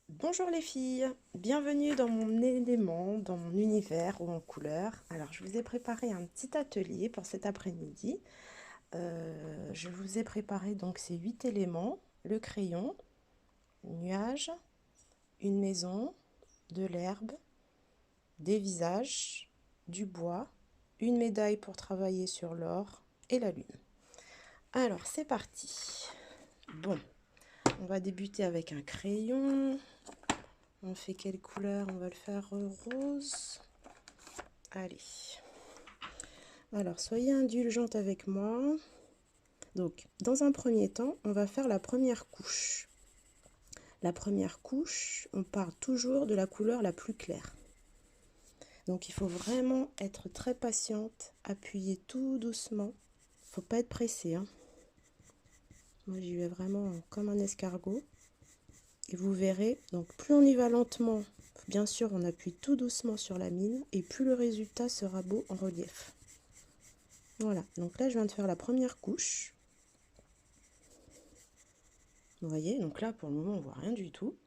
Bonjour les filles, bienvenue dans mon élément, dans mon univers ou en couleur. Alors je vous ai préparé un petit atelier pour cet après-midi. Je vous ai préparé donc ces 8 éléments, le crayon, nuage, une maison, de l'herbe, des visages, du bois, une médaille pour travailler sur l'or et la lune. Alors c'est parti. Bon, on va débuter avec un crayon. On fait quelle couleur? On va le faire rose. Allez. Alors, soyez indulgente avec moi. Donc, dans un premier temps, on va faire la première couche. La première couche, on part toujours de la couleur la plus claire. Donc, il faut vraiment être très patiente, appuyer tout doucement. Faut pas être pressé, hein. Moi, j'y vais vraiment comme un escargot. Et vous verrez, donc plus on y va lentement, bien sûr, on appuie tout doucement sur la mine, et plus le résultat sera beau en relief. Voilà, donc là, je viens de faire la première couche. Vous voyez, donc là, pour le moment, on voit rien du tout.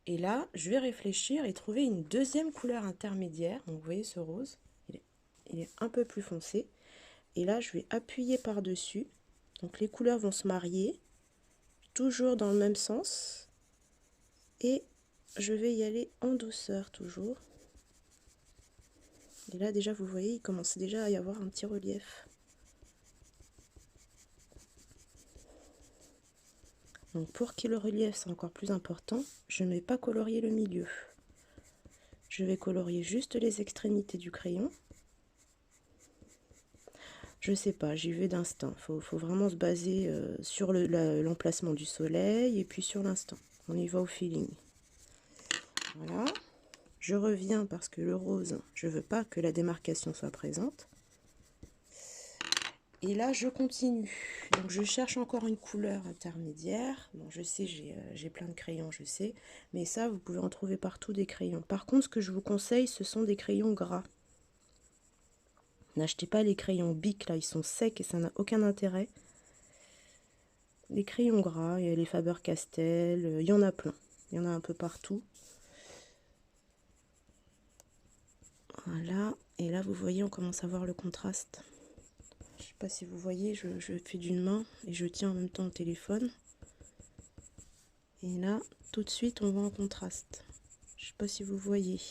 Et là, je vais réfléchir et trouver une deuxième couleur intermédiaire. Donc, vous voyez ce rose, il est un peu plus foncé. Et là, je vais appuyer par-dessus. Donc, les couleurs vont se marier, toujours dans le même sens. Et je vais y aller en douceur, toujours. Et là, déjà, vous voyez, il commence déjà à y avoir un petit relief. Donc, pour que le relief soit encore plus important, je ne vais pas colorier le milieu. Je vais colorier juste les extrémités du crayon. Je sais pas, j'y vais d'instinct. Faut vraiment se baser sur l'emplacement du soleil et puis sur l'instant. On y va au feeling. Voilà. Je reviens parce que le rose, je veux pas que la démarcation soit présente. Et là, je continue. Donc, je cherche encore une couleur intermédiaire. Bon, je sais, j'ai plein de crayons, je sais. Mais ça, vous pouvez en trouver partout des crayons. Par contre, ce que je vous conseille, ce sont des crayons gras. N'achetez pas les crayons Bic, là, ils sont secs et ça n'a aucun intérêt. Les crayons gras, il y a les Faber-Castell, il y en a plein. Il y en a un peu partout. Voilà, et là, vous voyez, on commence à voir le contraste. Je sais pas si vous voyez, je fais d'une main et je tiens en même temps le téléphone. Et là, tout de suite, on voit un contraste. Je sais pas si vous voyez.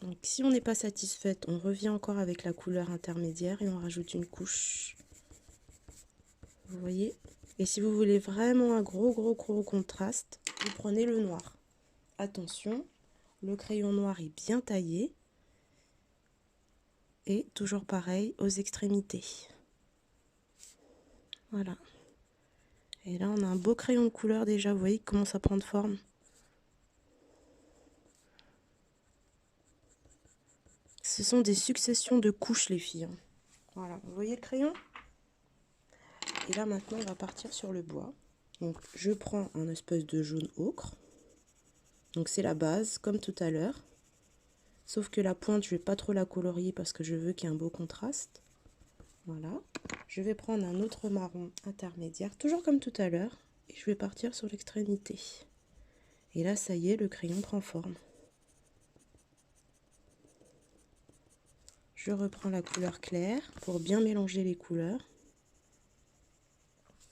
Donc, si on n'est pas satisfaite, on revient encore avec la couleur intermédiaire et on rajoute une couche. Vous voyez? Et si vous voulez vraiment un gros contraste, vous prenez le noir. Attention, le crayon noir est bien taillé. Et toujours pareil aux extrémités. Voilà. Et là, on a un beau crayon de couleur déjà. Vous voyez, il commence à prendre forme. Ce sont des successions de couches, les filles. Voilà, vous voyez le crayon? Et là, maintenant, on va partir sur le bois. Donc, je prends un espèce de jaune ocre. Donc, c'est la base, comme tout à l'heure. Sauf que la pointe, je vais pas trop la colorier parce que je veux qu'il y ait un beau contraste. Voilà. Je vais prendre un autre marron intermédiaire, toujours comme tout à l'heure. Et je vais partir sur l'extrémité. Et là, ça y est, le crayon prend forme. Je reprends la couleur claire pour bien mélanger les couleurs.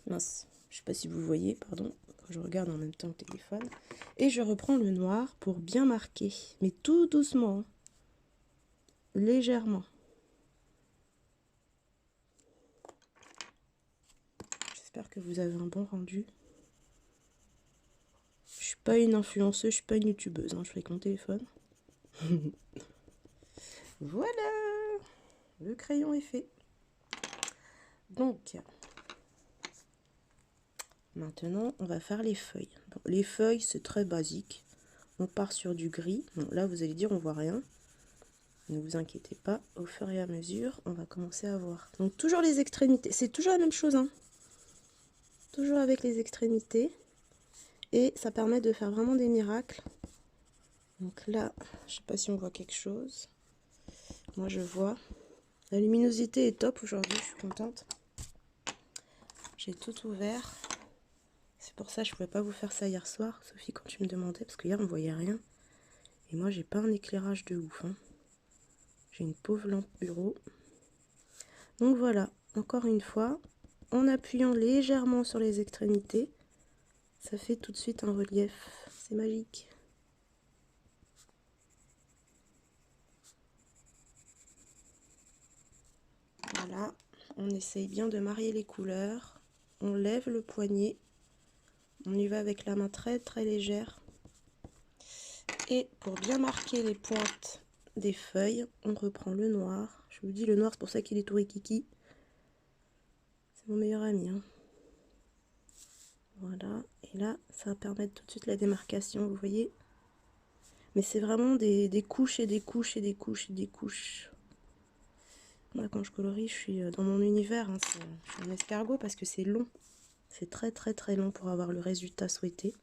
Mince, je ne sais pas si vous voyez, pardon, je regarde en même temps le téléphone. Et je reprends le noir pour bien marquer, mais tout doucement, légèrement. J'espère que vous avez un bon rendu. Je suis pas une influenceuse, je suis pas une youtubeuse, hein, je fais avec mon téléphone. Voilà, le crayon est fait. Donc, maintenant, on va faire les feuilles. Bon, les feuilles, c'est très basique. On part sur du gris. Bon, là, vous allez dire, on voit rien. Ne vous inquiétez pas, au fur et à mesure, on va commencer à voir. Donc, toujours les extrémités. C'est toujours la même chose, hein. Toujours avec les extrémités. Et ça permet de faire vraiment des miracles. Donc là, je sais pas si on voit quelque chose. Moi, je vois. La luminosité est top aujourd'hui, je suis contente. J'ai tout ouvert. C'est pour ça que je ne pouvais pas vous faire ça hier soir, Sophie, quand tu me demandais, parce que hier on voyait rien. Et moi j'ai pas un éclairage de ouf, hein. J'ai une pauvre lampe bureau. Donc voilà, encore une fois, en appuyant légèrement sur les extrémités, ça fait tout de suite un relief. C'est magique. Voilà, on essaye bien de marier les couleurs. On lève le poignet. On y va avec la main très très légère. Et pour bien marquer les pointes des feuilles, on reprend le noir. Je vous dis le noir, c'est pour ça qu'il est tout rikiki. C'est mon meilleur ami, hein. Voilà, et là, ça va permettre tout de suite la démarcation, vous voyez. Mais c'est vraiment des couches et des couches et des couches et des couches. Moi, quand je colorie, je suis dans mon univers, hein, je suis un escargot parce que c'est long. C'est très très très long pour avoir le résultat souhaité.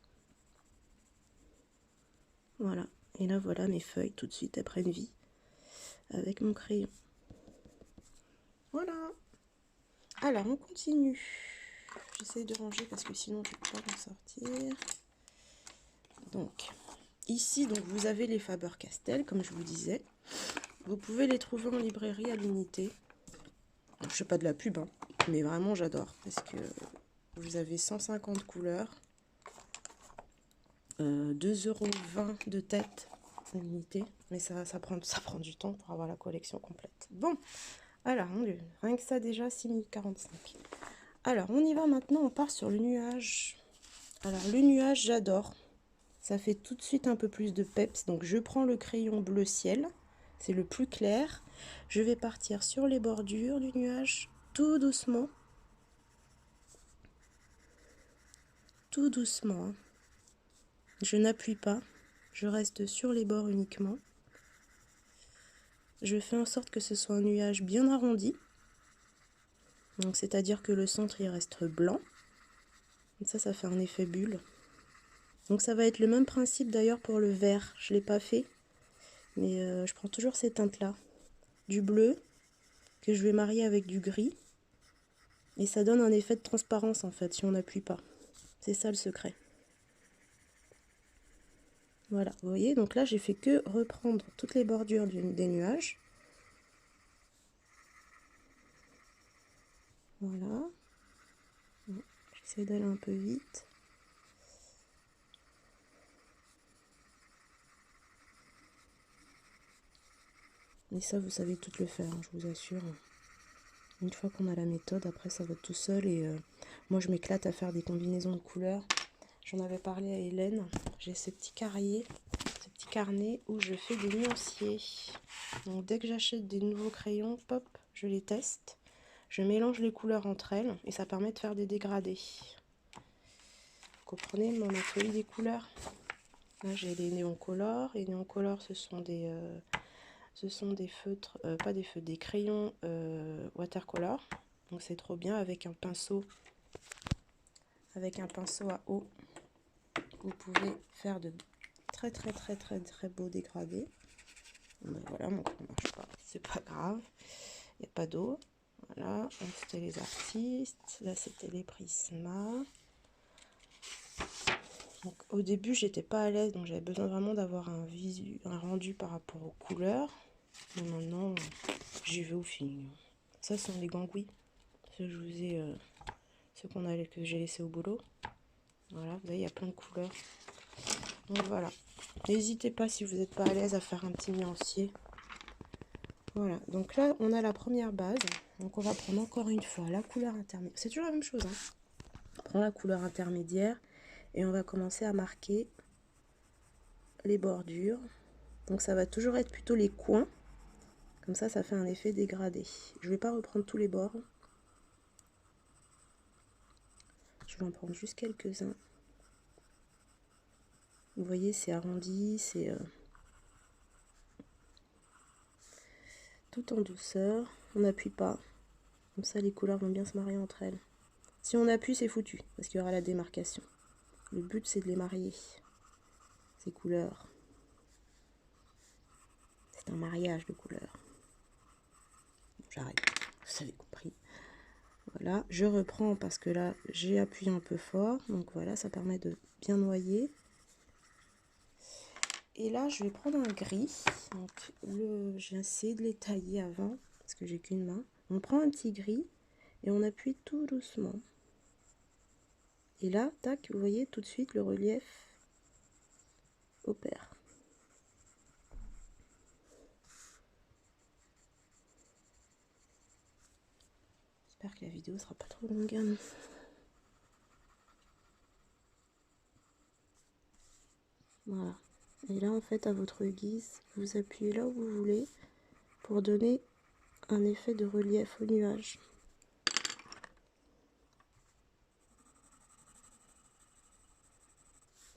Voilà, et là voilà mes feuilles, tout de suite elles prennent vie avec mon crayon. Voilà. Alors on continue. J'essaye de ranger parce que sinon je ne peux pas m'en sortir. Donc ici donc vous avez les Faber-Castell comme je vous disais. Vous pouvez les trouver en librairie à l'unité. Je fais pas de la pub, hein, mais vraiment j'adore parce que vous avez 150 couleurs, 2,20 € de tête à l'unité, mais ça prend du temps pour avoir la collection complète. Bon, alors mon Dieu, rien que ça déjà 6 minutes 45. Alors on y va maintenant, on part sur le nuage. Alors le nuage j'adore, ça fait tout de suite un peu plus de peps, donc je prends le crayon bleu ciel, c'est le plus clair. Je vais partir sur les bordures du nuage tout doucement. Tout doucement, hein. Je n'appuie pas, je reste sur les bords uniquement. Je fais en sorte que ce soit un nuage bien arrondi. Donc c'est-à-dire que le centre il reste blanc. Ça fait un effet bulle. Donc ça va être le même principe d'ailleurs pour le vert. Je ne l'ai pas fait, mais je prends toujours ces teintes-là. Du bleu, que je vais marier avec du gris. Et ça donne un effet de transparence en fait, si on n'appuie pas. C'est ça le secret. Voilà, vous voyez, donc là j'ai fait que reprendre toutes les bordures des nuages. Voilà. J'essaie d'aller un peu vite. Et ça, vous savez tout le faire, hein, je vous assure. Une fois qu'on a la méthode, après ça va tout seul. Et moi, je m'éclate à faire des combinaisons de couleurs. J'en avais parlé à Hélène. J'ai ce petit carnet où je fais des nuanciers. Donc dès que j'achète des nouveaux crayons, pop, je les teste. Je mélange les couleurs entre elles et ça permet de faire des dégradés. Vous comprenez mon atelier des couleurs? Là, j'ai les néoncolores. Les néoncolores, ce sont des feutres, pas des feutres, des crayons watercolor. Donc c'est trop bien avec un pinceau à eau. Vous pouvez faire de très très très très très beaux dégradés. Ben voilà, mon crayon ne marche pas, c'est pas grave. Il n'y a pas d'eau. Voilà, c'était les artistes. Là c'était les Prisma. Donc, au début j'étais pas à l'aise, donc j'avais besoin vraiment d'avoir un rendu par rapport aux couleurs. Mais maintenant j'y vais au feeling. Ça sont les gangouis. Ceux que j'ai laissé au boulot. Voilà, vous voyez, il y a plein de couleurs. Donc voilà. N'hésitez pas si vous n'êtes pas à l'aise à faire un petit nuancier. Voilà, donc là on a la première base. Donc on va prendre encore une fois la couleur intermédiaire. C'est toujours la même chose, hein. On prend la couleur intermédiaire et on va commencer à marquer les bordures. Donc ça va toujours être plutôt les coins. Comme ça fait un effet dégradé. Je ne vais pas reprendre tous les bords. Je vais en prendre juste quelques-uns. Vous voyez, c'est arrondi, c'est tout en douceur. On n'appuie pas. Comme ça, les couleurs vont bien se marier entre elles. Si on appuie, c'est foutu, parce qu'il y aura la démarcation. Le but, c'est de les marier, ces couleurs. C'est un mariage de couleurs. j'arrête. Vous avez compris. Voilà, je reprends parce que là, j'ai appuyé un peu fort. Donc voilà, ça permet de bien noyer. Et là, je vais prendre un gris. Donc, j'ai essayé de les tailler avant parce que j'ai qu'une main. On prend un petit gris et on appuie tout doucement. Et là, tac, vous voyez tout de suite le relief opère. J'espère que la vidéo sera pas trop longue. Voilà. Et là, en fait, à votre guise, vous appuyez là où vous voulez pour donner un effet de relief au nuage.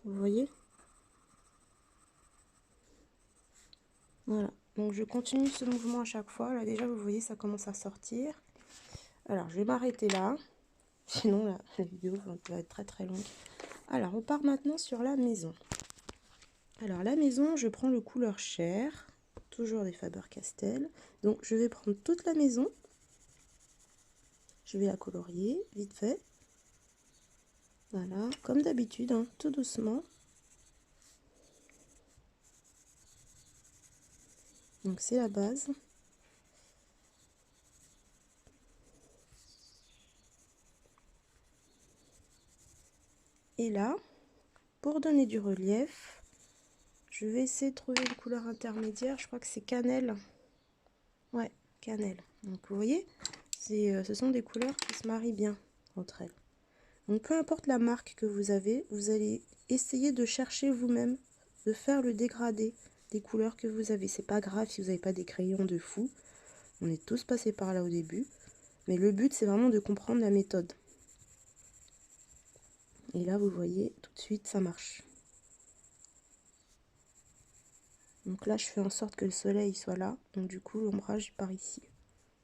Vous voyez? Voilà. Donc, je continue ce mouvement à chaque fois. Là, déjà, vous voyez, ça commence à sortir. Alors, je vais m'arrêter là. Sinon, la vidéo va être très très longue. Alors, on part maintenant sur la maison. Alors, la maison, je prends le couleur chair. Toujours des Faber-Castell. Donc, je vais prendre toute la maison. Je vais la colorier vite fait. Voilà, comme d'habitude, hein, tout doucement. Donc, c'est la base. Et là, pour donner du relief, je vais essayer de trouver une couleur intermédiaire. Je crois que c'est cannelle. Ouais, cannelle. Donc, vous voyez, ce sont des couleurs qui se marient bien entre elles. Donc, peu importe la marque que vous avez, vous allez essayer de chercher vous-même, de faire le dégradé des couleurs que vous avez. C'est pas grave si vous n'avez pas des crayons de fou. On est tous passés par là au début. Mais le but, c'est vraiment de comprendre la méthode. Et là, vous voyez, tout de suite, ça marche. Donc là, je fais en sorte que le soleil soit là. Donc du coup, l'ombrage part ici.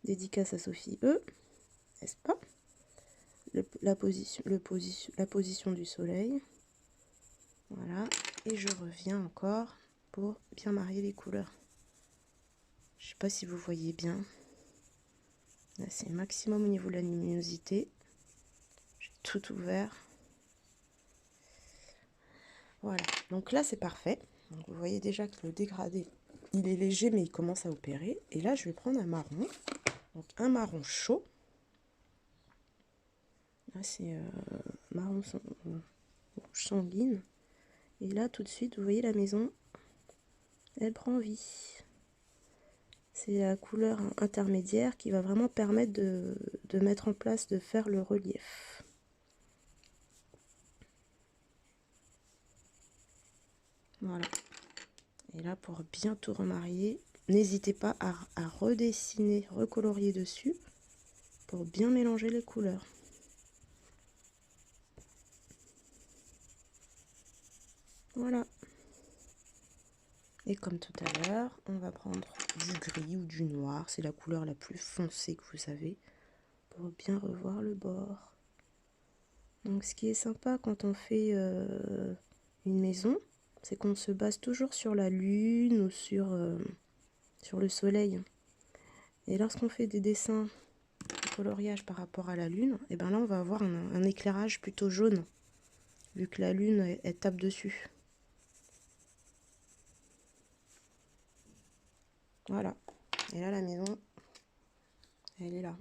Dédicace à Sophie E, n'est-ce pas? La position du soleil. Voilà. Et je reviens encore pour bien marier les couleurs. Je sais pas si vous voyez bien. Là, c'est maximum au niveau de la luminosité. J'ai tout ouvert. Voilà. Donc là, c'est parfait. Donc, vous voyez déjà que le dégradé, il est léger, mais il commence à opérer. Et là, je vais prendre un marron. Donc, un marron chaud. Là, c'est marron sanguine. Et là, tout de suite, vous voyez la maison, elle prend vie. C'est la couleur intermédiaire qui va vraiment permettre de mettre en place, de faire le relief. Voilà. Et là, pour bien tout remarier, n'hésitez pas à redessiner, recolorier dessus pour bien mélanger les couleurs. Voilà. Et comme tout à l'heure, on va prendre du gris ou du noir. C'est la couleur la plus foncée que vous avez pour bien revoir le bord. Donc ce qui est sympa quand on fait une maison, c'est qu'on se base toujours sur la lune ou sur le soleil. Et lorsqu'on fait des dessins de coloriage par rapport à la lune, et bien là on va avoir un éclairage plutôt jaune, vu que la lune elle tape dessus. Voilà. Et là la maison, elle est là.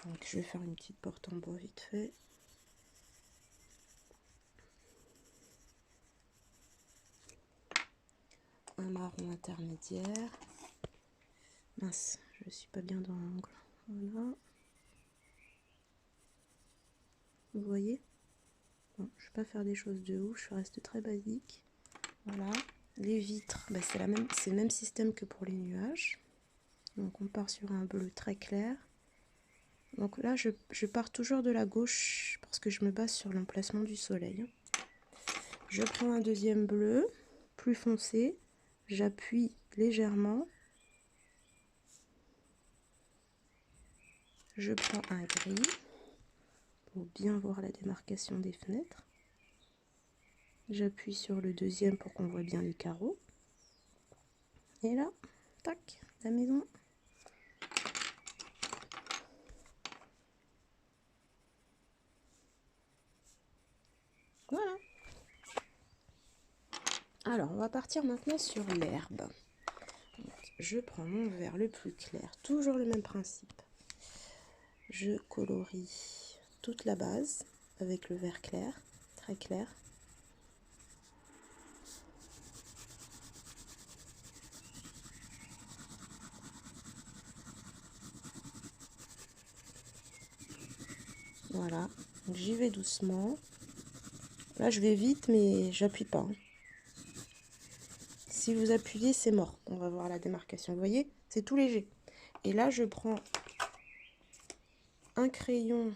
Donc je vais faire une petite porte en bois vite fait. Un marron intermédiaire. Mince, je suis pas bien dans l'angle. Voilà. Vous voyez? Bon, je ne vais pas faire des choses de ouf, je reste très basique. Voilà. Les vitres, bah, c'est le même système que pour les nuages. Donc on part sur un bleu très clair. Donc là, je pars toujours de la gauche parce que je me base sur l'emplacement du soleil. Je prends un deuxième bleu, plus foncé. J'appuie légèrement. Je prends un gris pour bien voir la démarcation des fenêtres. J'appuie sur le deuxième pour qu'on voit bien les carreaux. Et là, tac, la maison, Alors, on va partir maintenant sur l'herbe. Je prends mon vert le plus clair, toujours le même principe. Je colorie toute la base avec le vert clair, très clair. Voilà, j'y vais doucement. Là, je vais vite, mais j'appuie pas. Si vous appuyez, c'est mort. On va voir la démarcation. Vous voyez, c'est tout léger. Et là, je prends un crayon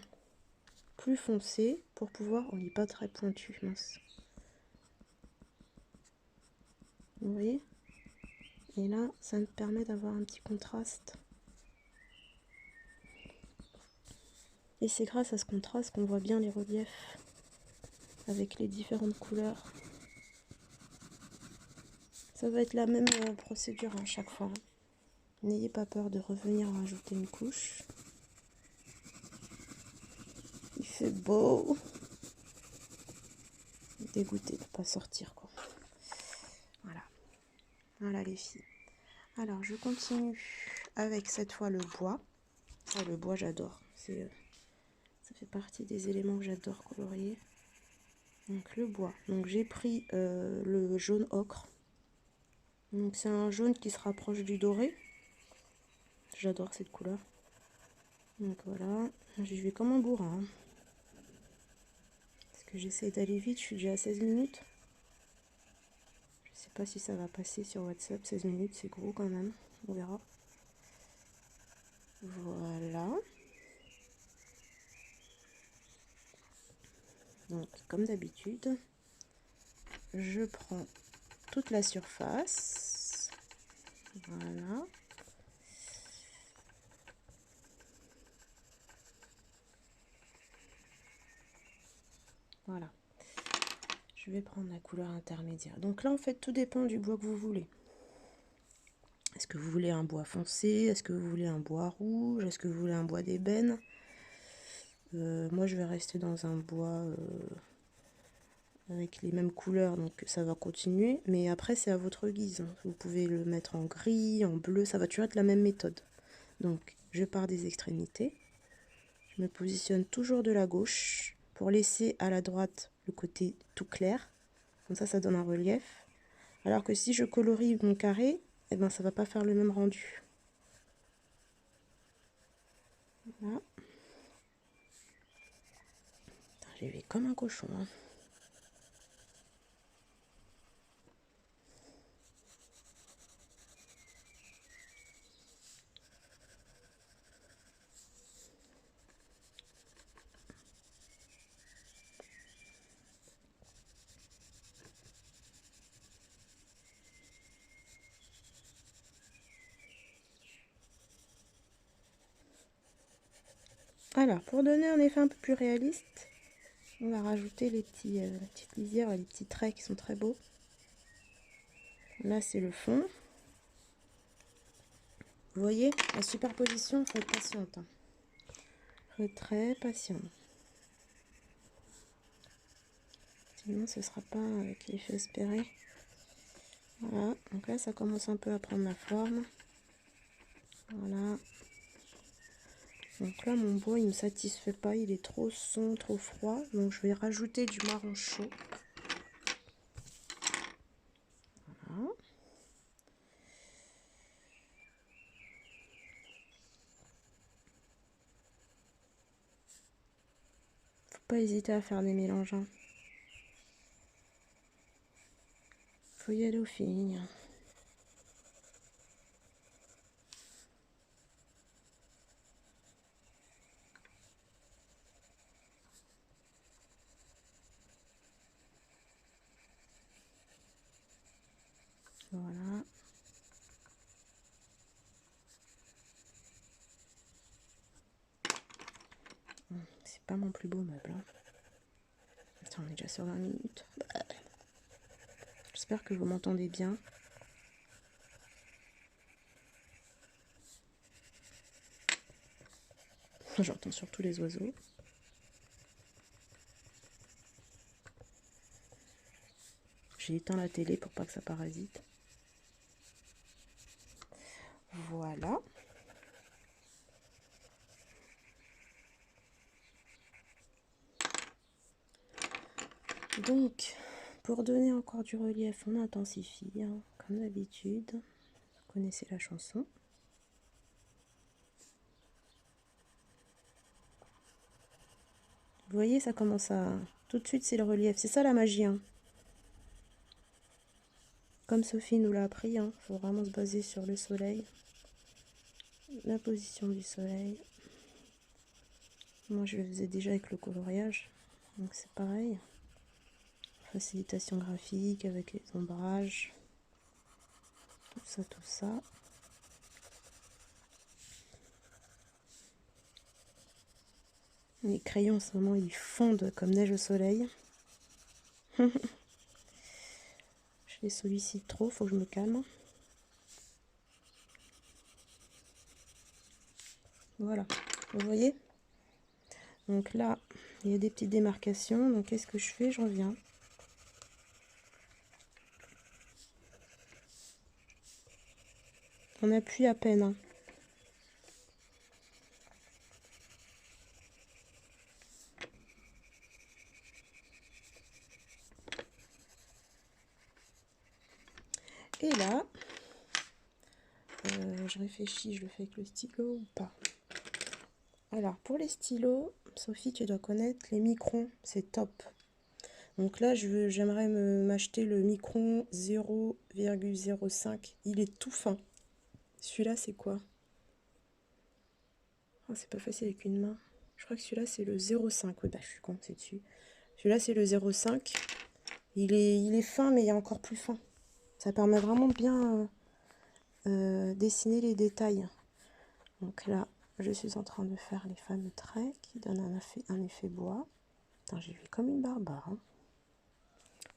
plus foncé pour pouvoir... On n'est pas très pointu, mince. Vous voyez? Et là, ça me permet d'avoir un petit contraste. Et c'est grâce à ce contraste qu'on voit bien les reliefs avec les différentes couleurs. Ça va être la même procédure à chaque fois. N'ayez pas peur de revenir rajouter une couche. Il fait beau. Dégoûté de ne pas sortir, quoi. Voilà. Voilà les filles. Alors je continue avec cette fois le bois. Ah, le bois j'adore. Ça fait partie des éléments que j'adore colorier. Donc le bois. Donc j'ai pris le jaune ocre. Donc c'est un jaune qui se rapproche du doré. J'adore cette couleur. Donc voilà. J'y vais comme un bourrin. Parce que j'essaie d'aller vite. Je suis déjà à 16 minutes. Je sais pas si ça va passer sur WhatsApp. 16 minutes, c'est gros quand même. On verra. Voilà. Donc, comme d'habitude, je prends toute la surface. Voilà. Voilà. Je vais prendre la couleur intermédiaire. Donc là, en fait, tout dépend du bois que vous voulez. Est-ce que vous voulez un bois foncé? Est-ce que vous voulez un bois rouge? Est-ce que vous voulez un bois d'ébène? Moi, je vais rester dans un bois avec les mêmes couleurs, donc ça va continuer. Mais après, c'est à votre guise. Vous pouvez le mettre en gris, en bleu, ça va toujours être la même méthode. Donc, je pars des extrémités. Je me positionne toujours de la gauche pour laisser à la droite le côté tout clair. Comme ça donne un relief. Alors que si je colorie mon carré, eh ben, ça va pas faire le même rendu. Voilà. J'y vais comme un cochon. Hein. Alors, pour donner un effet un peu plus réaliste, on va rajouter les petites lisières, les petits traits qui sont très beaux. Là, c'est le fond. Vous voyez, la superposition, il faut être patiente. Hein. Faut être très patient. Sinon, ce ne sera pas avec l'effet espéré. Voilà, donc là, ça commence un peu à prendre la forme. Voilà. Donc là, mon bois, il me satisfait pas. Il est trop sombre, trop froid. Donc, je vais rajouter du marron chaud. Voilà. Faut pas hésiter à faire des mélanges. Hein. Faut y aller au feeling. Voilà. C'est pas mon plus beau meuble. Hein. Attends, on est déjà sur 20 minutes. J'espère que vous m'entendez bien. J'entends surtout les oiseaux. j'ai éteint la télé pour pas que ça parasite. Voilà. Donc, pour donner encore du relief, on intensifie, hein, comme d'habitude. Vous connaissez la chanson. Vous voyez, ça commence à... Tout de suite, c'est le relief. C'est ça la magie, hein. Comme Sophie nous l'a appris, hein, faut vraiment se baser sur le soleil. La position du soleil. Moi, je le faisais déjà avec le coloriage. Donc, c'est pareil. Facilitation graphique avec les ombrages. Tout ça, tout ça. Les crayons, en ce moment, ils fondent comme neige au soleil. Je les sollicite trop, faut que je me calme. Voilà, vous voyez? Donc là, il y a des petites démarcations. Donc qu'est-ce que je fais? Je reviens. On appuie à peine, hein. Et là, je réfléchis, je le fais avec le stylo ou pas? Alors, pour les stylos, Sophie, tu dois connaître les microns, c'est top. Donc là, j'aimerais m'acheter le micron 0,05. Il est tout fin. Celui-là, c'est quoi? Oh, c'est pas facile avec une main. Je crois que celui-là, c'est le 0,5. Oui, bah, je suis con, c'est dessus. Celui-là, c'est le 0,5. Il est fin, mais il est encore plus fin. Ça permet vraiment de bien dessiner les détails. Donc là, je suis en train de faire les fameux traits qui donnent un effet bois. J'ai vu comme une barbare, hein.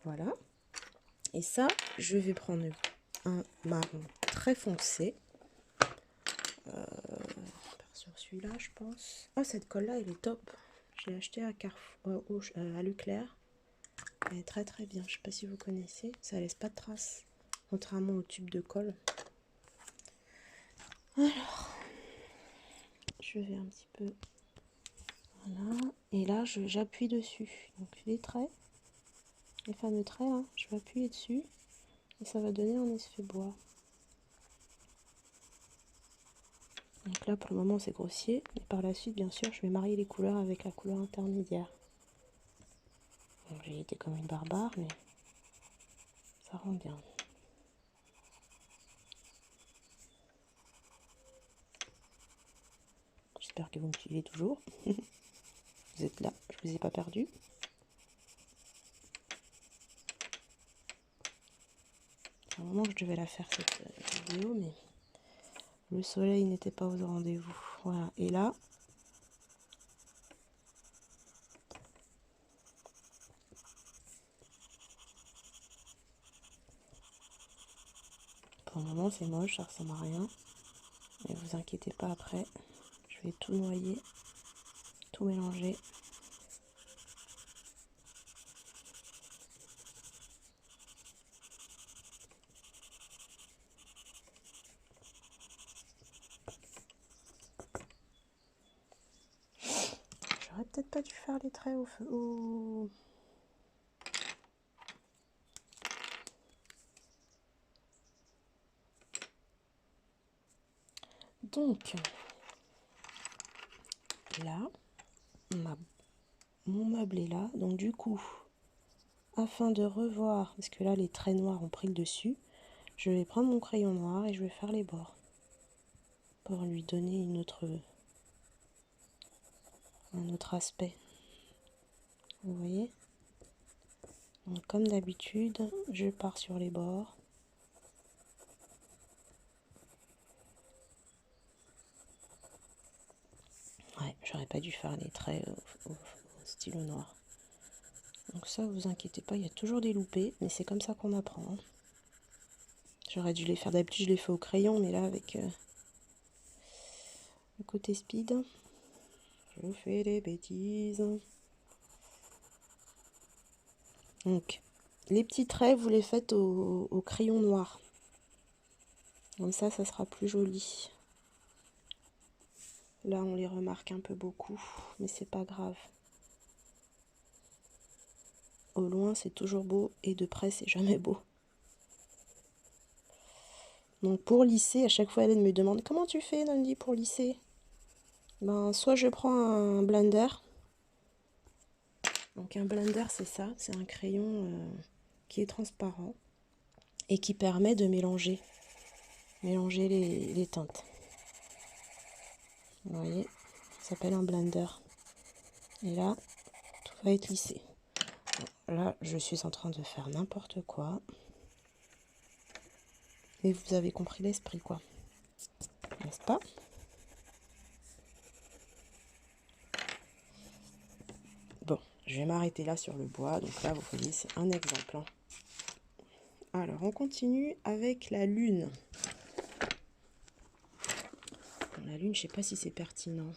Voilà. Et ça, je vais prendre un marron très foncé. Sur celui-là, je pense. Oh, cette colle-là, elle est top. Je l'ai achetée à Carrefour, à Leclerc. Elle est très très bien. Je sais pas si vous connaissez. Ça laisse pas de traces. Contrairement au tube de colle. Alors, je vais un petit peu. Voilà. Et là, j'appuie dessus. Donc les traits. Les fameux traits, hein, je vais appuyer dessus. Et ça va donner un effet bois. Donc là, pour le moment, c'est grossier. Et par la suite, bien sûr, je vais marier les couleurs avec la couleur intermédiaire. J'ai été comme une barbare, mais ça rend bien. J'espère que vous me suivez toujours. Vous êtes là, je vous ai pas perdu. C'est un moment que je devais la faire cette vidéo, mais le soleil n'était pas au rendez-vous. Voilà, et là, pour le moment c'est moche, ça ressemble à rien. Mais vous inquiétez pas, après, je vais tout noyer, tout mélanger. J'aurais peut-être pas dû faire les traits au feu. Donc, là, mon meuble est là. Donc du coup, afin de revoir, parce que là les traits noirs ont pris le dessus, je vais prendre mon crayon noir et je vais faire les bords. Pour lui donner un autre aspect. Vous voyez? Donc, comme d'habitude, je pars sur les bords. Ouais, j'aurais pas dû faire les traits au stylo noir. Donc ça, vous inquiétez pas, il y a toujours des loupés, mais c'est comme ça qu'on apprend, hein. J'aurais dû les faire d'habitude, je les fais au crayon, mais là avec le côté speed, je fais des bêtises. Donc, Les petits traits, vous les faites au crayon noir. Comme ça sera plus joli. Là, on les remarque un peu beaucoup, mais c'est pas grave. Au loin, c'est toujours beau, et de près, c'est jamais beau. Donc pour lisser, à chaque fois, Hélène me demande « Comment tu fais, Nandi, pour lisser ?» Ben, soit je prends un blender. Donc un blender, c'est ça, c'est un crayon qui est transparent et qui permet de mélanger les teintes. Vous voyez, ça s'appelle un blender. Et là, tout va être lissé. Là, je suis en train de faire n'importe quoi. Mais vous avez compris l'esprit, quoi. N'est-ce pas? Bon, je vais m'arrêter là sur le bois. Donc là, vous voyez, c'est un exemple. Hein. Alors, on continue avec la lune. La lune, je sais pas si c'est pertinent.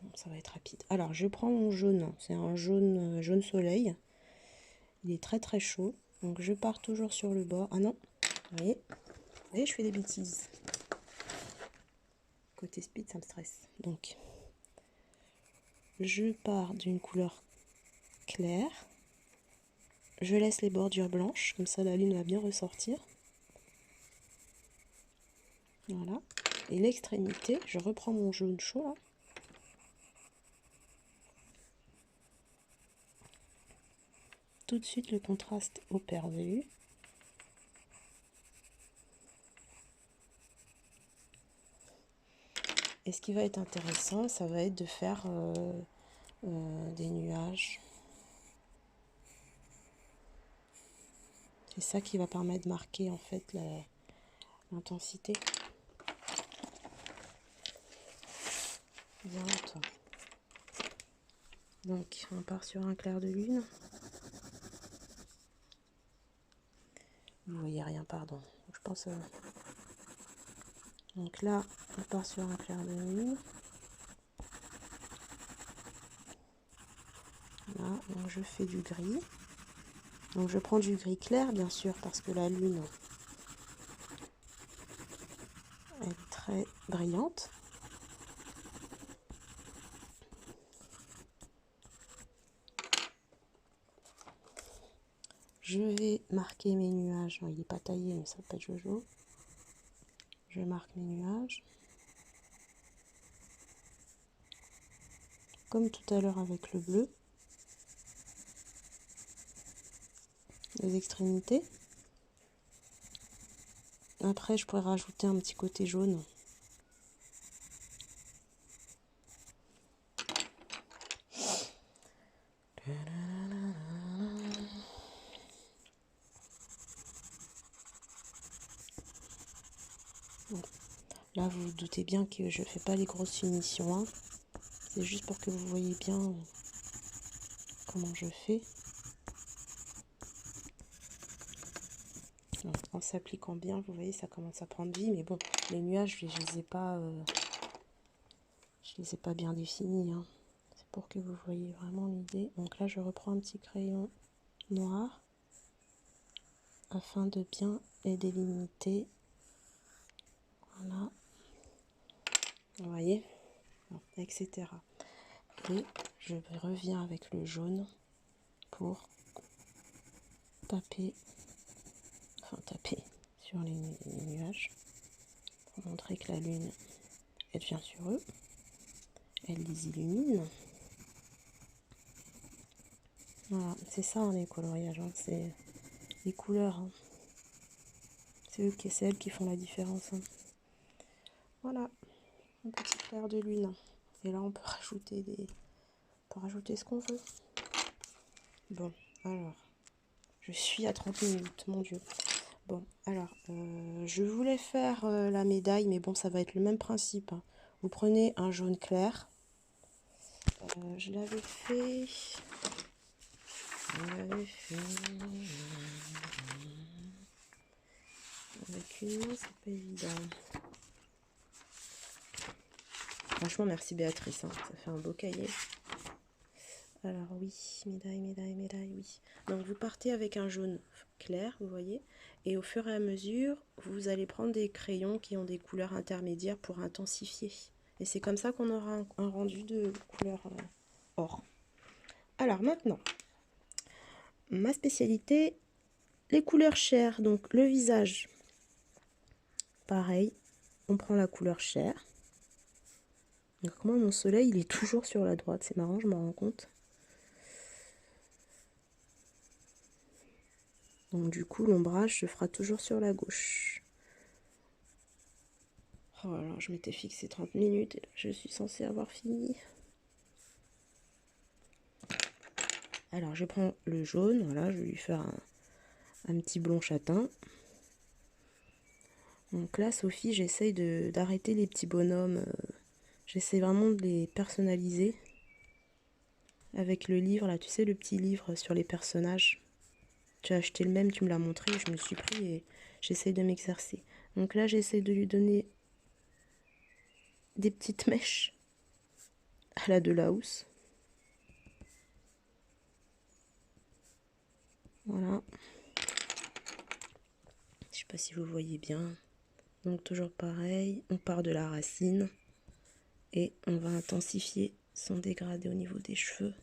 Bon, ça va être rapide. Alors, je prends mon jaune. C'est un jaune soleil. Il est très très chaud. Donc, je pars toujours sur le bord. Ah non, vous voyez, je fais des bêtises. Côté speed, ça me stresse. Donc, je pars d'une couleur claire. Je laisse les bordures blanches. Comme ça, la lune va bien ressortir. Voilà. Et l'extrémité, je reprends mon jaune chaud là. Tout de suite le contraste au perdu. Et ce qui va être intéressant, ça va être de faire des nuages. C'est ça qui va permettre de marquer en fait l'intensité. Viens toi. Donc on part sur un clair de lune. Vous voyez rien, pardon. Je pense. Donc là, on part sur un clair de lune. Là, donc je fais du gris. Donc je prends du gris clair, bien sûr, parce que la lune est très brillante. Je vais marquer mes nuages. Il n'est pas taillé, mais ça peut être jojo. Je marque mes nuages. Comme tout à l'heure avec le bleu. Les extrémités. Après, je pourrais rajouter un petit côté jaune. Bon. Là, vous vous doutez bien que je ne fais pas les grosses finitions. Hein. C'est juste pour que vous voyez bien comment je fais. Donc, en s'appliquant bien, vous voyez, ça commence à prendre vie. Mais bon, les nuages, je les ai pas bien définis. Hein. C'est pour que vous voyez vraiment l'idée. Donc là, je reprends un petit crayon noir afin de bien les délimiter. Voilà. Vous voyez, etc. Et je reviens avec le jaune pour taper sur les nuages pour montrer que la lune, elle vient sur eux, elle les illumine. Voilà, c'est ça hein, les coloriages, hein, c'est les couleurs. Hein. C'est elles qui font la différence. Hein. Voilà, un petit clair de lune. Et là, on peut rajouter ce qu'on veut. Bon, alors, je suis à 30 minutes, mon Dieu. Bon, alors, je voulais faire la médaille, mais bon, ça va être le même principe. Hein. Vous prenez un jaune clair. Je l'avais fait... avec une main, c'est pas évident. Franchement, merci Béatrice, hein. Ça fait un beau cahier. Alors oui, médaille, oui. Donc vous partez avec un jaune clair, vous voyez, et au fur et à mesure, vous allez prendre des crayons qui ont des couleurs intermédiaires pour intensifier. Et c'est comme ça qu'on aura un rendu de couleur or. Alors maintenant, ma spécialité, les couleurs chères. Donc le visage, pareil, on prend la couleur chair. Donc moi, mon soleil, il est toujours sur la droite. C'est marrant, je m'en rends compte. Donc du coup, l'ombrage se fera toujours sur la gauche. Oh, alors je m'étais fixé 30 minutes et là, je suis censée avoir fini. Alors je prends le jaune, voilà, je vais lui faire un petit blond châtain. Donc là, Sophie, j'essaye d'arrêter les petits bonhommes. J'essaie vraiment de les personnaliser. Avec le livre, là, tu sais, le petit livre sur les personnages. Tu as acheté le même, tu me l'as montré, je me suis pris et j'essaye de m'exercer. Donc là, j'essaie de lui donner des petites mèches à la Delahousse. Voilà. Je sais pas si vous voyez bien. Donc toujours pareil, on part de la racine et on va intensifier son dégradé au niveau des cheveux.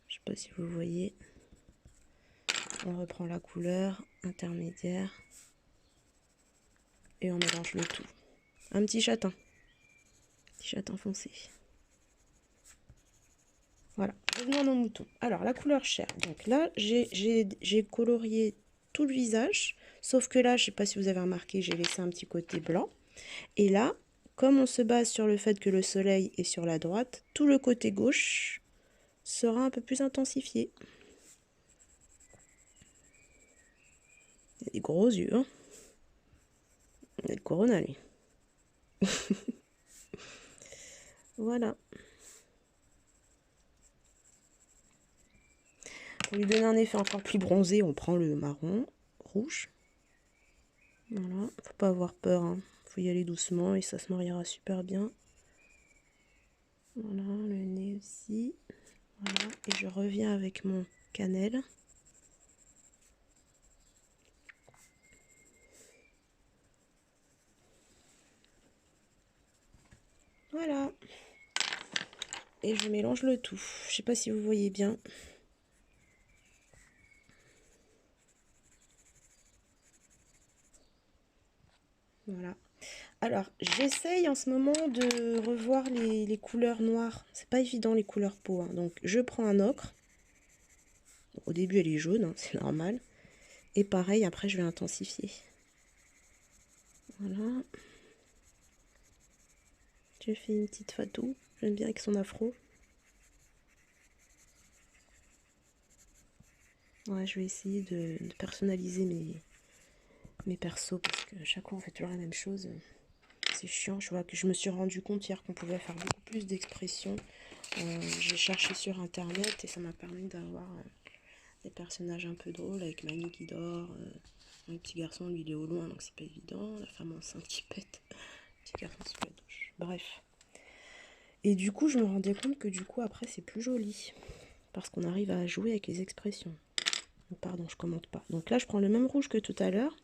Je sais pas si vous voyez. On reprend la couleur intermédiaire et on mélange le tout. Un petit châtain foncé. Voilà, revenons à nos moutons. Alors la couleur chair. Donc là, j'ai colorié tout le visage, sauf que là, je sais pas si vous avez remarqué, j'ai laissé un petit côté blanc. Et là, comme on se base sur le fait que le soleil est sur la droite, tout le côté gauche sera un peu plus intensifié. Il a des gros yeux, hein. Il a le corona, lui. Voilà. Pour lui donner un effet encore plus bronzé, on prend le marron rouge. Voilà, faut pas avoir peur, hein. Faut y aller doucement et ça se mariera super bien. Voilà, le nez aussi. Voilà, et je reviens avec mon cannelle. Voilà. Et je mélange le tout. Je sais pas si vous voyez bien. Voilà. Alors, j'essaye en ce moment de revoir les couleurs noires. C'est pas évident les couleurs peau, hein. Donc, je prends un ocre. Au début, elle est jaune, hein, c'est normal. Et pareil, après, je vais intensifier. Voilà. Je fais une petite Fatou. J'aime bien avec son afro. Ouais, je vais essayer de personnaliser mes persos parce que chaque fois on fait toujours la même chose. C'est chiant. Je vois que je me suis rendu compte hier qu'on pouvait faire beaucoup plus d'expressions. J'ai cherché sur internet et ça m'a permis d'avoir des personnages un peu drôles avec Mani qui dort. Un petit garçon, lui il est au loin donc c'est pas évident. La femme enceinte qui pète. Le petit garçon sous la douche. Bref. Et du coup, je me rendais compte que du coup, après, c'est plus joli. Parce qu'on arrive à jouer avec les expressions. Pardon, je commente pas. Donc là, je prends le même rouge que tout à l'heure.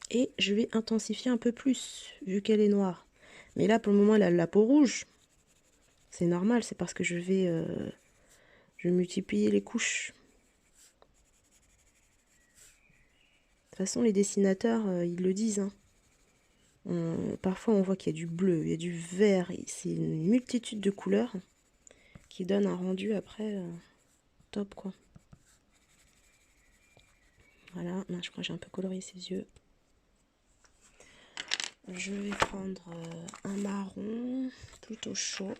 Et je vais intensifier un peu plus, vu qu'elle est noire. Mais là, pour le moment, elle a la peau rouge. C'est normal, c'est parce que je vais multiplier les couches. De toute façon, les dessinateurs, ils le disent, hein. Parfois, on voit qu'il y a du bleu, il y a du vert. C'est une multitude de couleurs qui donnent un rendu après top, quoi. Voilà, là, je crois que j'ai un peu colorié ses yeux. Je vais prendre un marron plutôt chaud.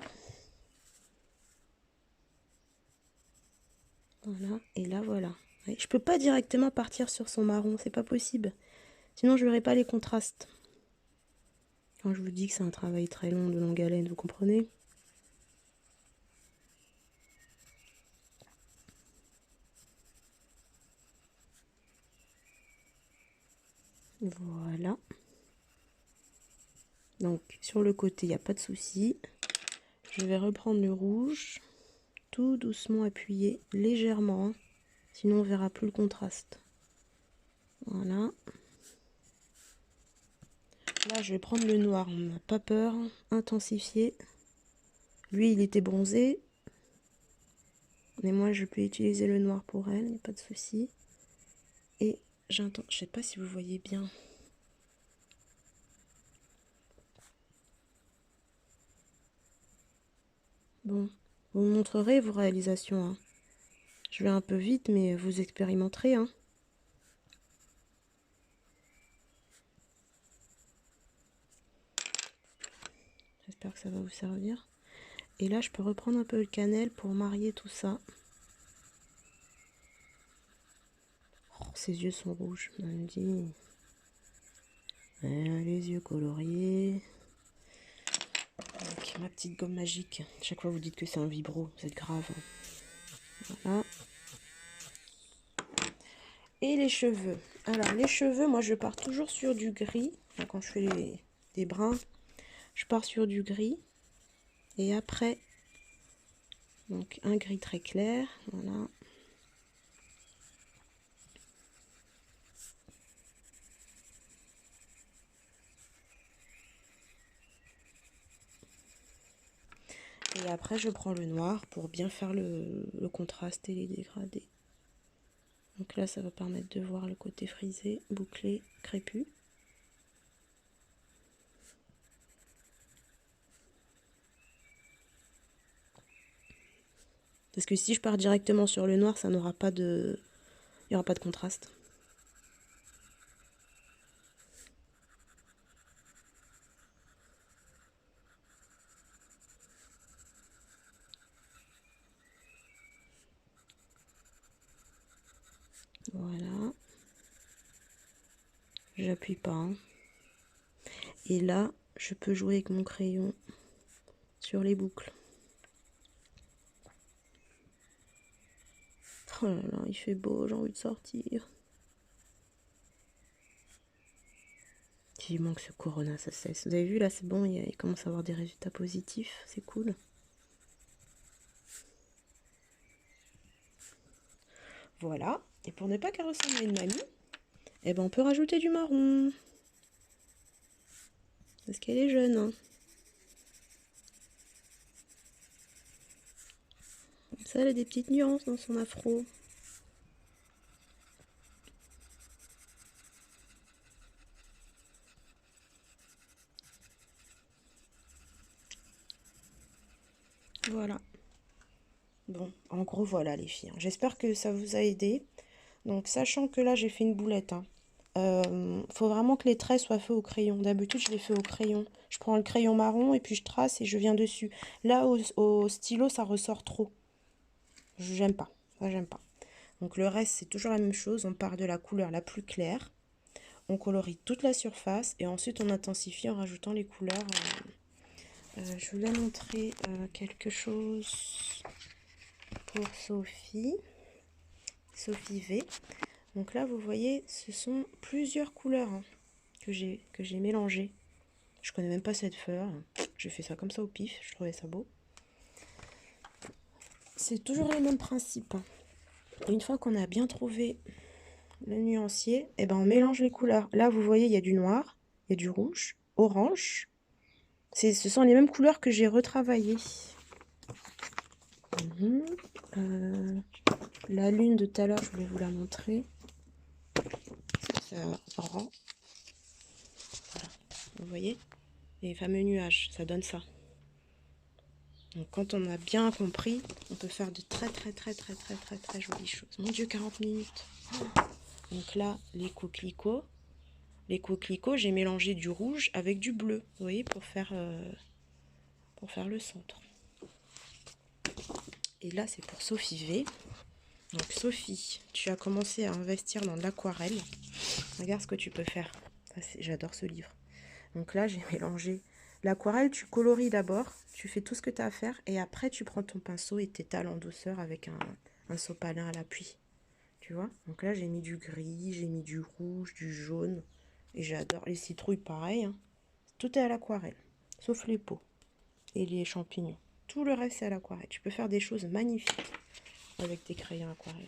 Voilà, et là voilà. Ouais, je peux pas directement partir sur son marron, c'est pas possible. Sinon je verrai pas les contrastes. Quand je vous dis que c'est un travail très long, de longue haleine, vous comprenez? Voilà. Donc sur le côté, il n'y a pas de souci. Je vais reprendre le rouge tout doucement appuyer légèrement, hein. Sinon on verra plus le contraste. Voilà. Là je vais prendre le noir, on n'a pas peur, intensifier. Lui il était bronzé, mais moi je peux utiliser le noir pour elle, il n'y a pas de souci. Et j'entends, je sais pas si vous voyez bien. Bon, vous me montrerez vos réalisations, hein. Je vais un peu vite, mais vous expérimenterez, hein. J'espère que ça va vous servir. Et là, je peux reprendre un peu le cannelle pour marier tout ça. Oh, ses yeux sont rouges, on me dit. Les yeux coloriés. Avec ma petite gomme magique. Chaque fois, vous dites que c'est un vibro, vous êtes grave. Voilà. Et les cheveux. Alors, les cheveux, moi, je pars toujours sur du gris. Enfin, quand je fais des brins, je pars sur du gris. Et après, donc un gris très clair. Voilà. Et après, je prends le noir pour bien faire le contraste et les dégradés. Donc là, ça va permettre de voir le côté frisé, bouclé, crépus. Parce que si je pars directement sur le noir, ça n'aura pas de... il n'y aura pas de contraste. Voilà. J'appuie pas, hein. Et là, je peux jouer avec mon crayon sur les boucles. Oh là là, il fait beau, j'ai envie de sortir. Vivement que ce corona, ça cesse. Vous avez vu, là, c'est bon, il commence à avoir des résultats positifs. C'est cool. Voilà. Et pour ne pas qu'elle ressemble à une mamie, eh ben, on peut rajouter du marron. Parce qu'elle est jeune, hein. Ça, elle a des petites nuances dans son afro. Voilà. Bon, en gros, voilà les filles. J'espère que ça vous a aidé. Donc, sachant que là, j'ai fait une boulette, hein. Faut vraiment que les traits soient faits au crayon. D'habitude, je les fais au crayon. Je prends le crayon marron et puis je trace et je viens dessus. Là, au stylo, ça ressort trop. J'aime pas. Ça, j'aime pas. Donc, le reste, c'est toujours la même chose. On part de la couleur la plus claire. On colorie toute la surface et ensuite on intensifie en rajoutant les couleurs. Je voulais montrer quelque chose pour Sophie V. Donc là, vous voyez, ce sont plusieurs couleurs, hein, que j'ai mélangées. Je connais même pas cette fleur. J'ai fait ça comme ça au pif, je trouvais ça beau. C'est toujours le même principe, hein. Une fois qu'on a bien trouvé le nuancier, et ben on mélange les couleurs. Là, vous voyez, il y a du noir, il y a du rouge, orange. Ce sont les mêmes couleurs que j'ai retravaillées. La lune de tout à l'heure, je voulais vous la montrer. Ça rend. Voilà. Vous voyez, les fameux nuages, ça donne ça. Donc quand on a bien compris, on peut faire de très jolies choses. Mon Dieu, 40 minutes. Donc là, les coquelicots. Les coquelicots, j'ai mélangé du rouge avec du bleu, vous voyez, pour faire le centre. Et là, c'est pour Sophie V. Donc Sophie, tu as commencé à investir dans l'aquarelle. Regarde ce que tu peux faire. J'adore ce livre. Donc là, j'ai mélangé l'aquarelle. Tu coloris d'abord, tu fais tout ce que tu as à faire. Et après, tu prends ton pinceau et t'étales en douceur avec un sopalin à l'appui. Tu vois? Donc là, j'ai mis du gris, j'ai mis du rouge, du jaune. Et j'adore les citrouilles, pareil, hein. Tout est à l'aquarelle, sauf les peaux et les champignons. Tout le reste, c'est à l'aquarelle. Tu peux faire des choses magnifiques avec tes crayons aquarelle.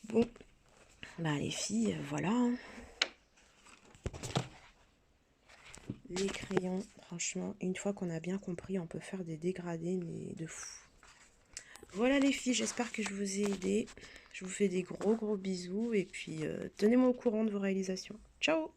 Bon, bah les filles, voilà. Les crayons, franchement, une fois qu'on a bien compris, on peut faire des dégradés, mais de fou. Voilà les filles, j'espère que je vous ai aidé. Je vous fais des gros bisous et puis tenez-moi au courant de vos réalisations. Ciao!